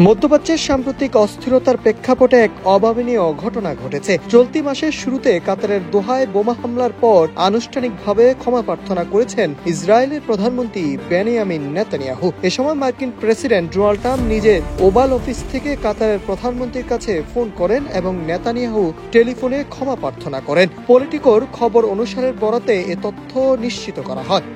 মধ্যপ্রাচ্যের সাম্প্রতিক অস্থিরতার প্রেক্ষাপটে এক অভাবনীয় ঘটনা ঘটেছে। চলতি মাসের শুরুতে কাতারের দোহায় বোমা হামলার পর আনুষ্ঠানিকভাবে ক্ষমা প্রার্থনা করেছেন ইসরায়েলের প্রধানমন্ত্রী বেনিয়ামিন নেতানিয়াহু। এ সময় মার্কিন প্রেসিডেন্ট ডোনাল্ড ট্রাম্প নিজের ওভাল অফিস থেকে কাতারের প্রধানমন্ত্রীর কাছে ফোন করেন এবং নেতানিয়াহু টেলিফোনে ক্ষমা প্রার্থনা করেন। পলিটিকোর খবর অনুসারে বরাতে এ তথ্য নিশ্চিত করা হয়।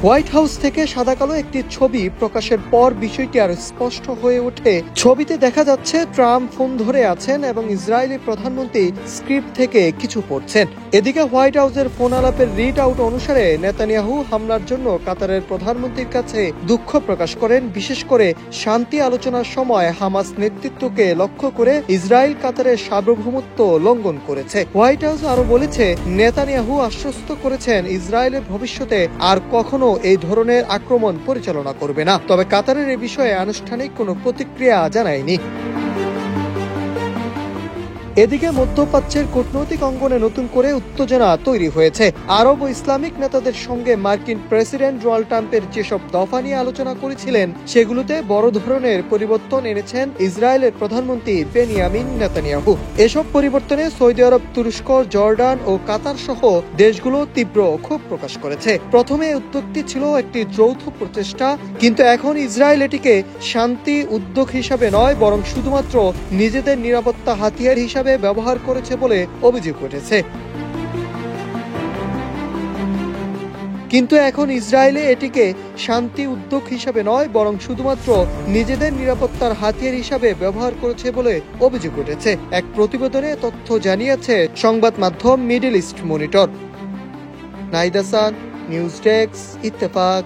হোয়াইট হাউস থেকে সাদাকালো একটি ছবি প্রকাশের পর বিষয়টি আরো স্পষ্ট হয়ে ওঠে। ছবিতে দেখা যাচ্ছে ট্রাম্প ফোন ধরে আছেন এবং ইসরায়েলি প্রধানমন্ত্রী স্ক্রিপ্ট থেকে কিছু পড়ছেন। এদিকে হোয়াইট হাউসের ফোন আলাপের রিড আউট অনুসারে নেতানিয়াহু হামলার জন্য কাতারের প্রধানমন্ত্রীর কাছে দুঃখ প্রকাশ করেন। বিশেষ করে শান্তি আলোচনার সময় হামাস নেতৃত্বকে লক্ষ্য করে ইসরায়েল কাতারের সার্বভৌমত্ব লঙ্ঘন করেছে। হোয়াইট হাউস আরো বলেছে, নেতানিয়াহু আশ্বস্ত করেছেন ইসরায়েলের ভবিষ্যতে আর কখনো এই ধরনের আক্রমণ পরিচালনা করবে না। তবে কাতারের এ বিষয়ে আনুষ্ঠানিক কোনো প্রতিক্রিয়া জানায়নি। এদিকে মধ্যপ্রাচ্যের কূটনৈতিক অঙ্গনে নতুন করে উত্তেজনা তৈরি হয়েছে। আরব ও ইসলামিক নেতাদের সঙ্গে মার্কিন প্রেসিডেন্ট ডোনাল্ড ট্রাম্পের যেসব দফা নিয়ে আলোচনা করেছিলেন সেগুলোতে বড় ধরনের পরিবর্তন এনেছেন ইসরায়েলের প্রধানমন্ত্রী বেনিয়ামিন নেতানিয়াহু। এসব পরিবর্তনে সৌদি আরব, তুরস্ক, জর্ডান ও কাতার সহ দেশগুলো তীব্র ক্ষোভ প্রকাশ করেছে। প্রথমে উদ্যোগটি ছিল একটি যৌথ প্রচেষ্টা, কিন্তু এখন ইসরায়েল এটিকে শান্তি উদ্যোগ হিসাবে নয় বরং শুধুমাত্র নিজেদের নিরাপত্তা হাতিয়ার হিসাবে ব্যবহার করেছে বলে অভিযোগ উঠেছে। কিন্তু এখন ইসরায়েলে এটিকে শান্তি উদ্যোগ হিসাবে নয় বরং শুধুমাত্র নিজেদের নিরাপত্তার হাতিয়ার হিসাবে ব্যবহার করেছে বলে অভিযোগ উঠেছে। এক প্রতিবেদনে তথ্য জানিয়েছে সংবাদ মাধ্যম middle east monitor. Nahid Hasan, news desk, Ittefaq.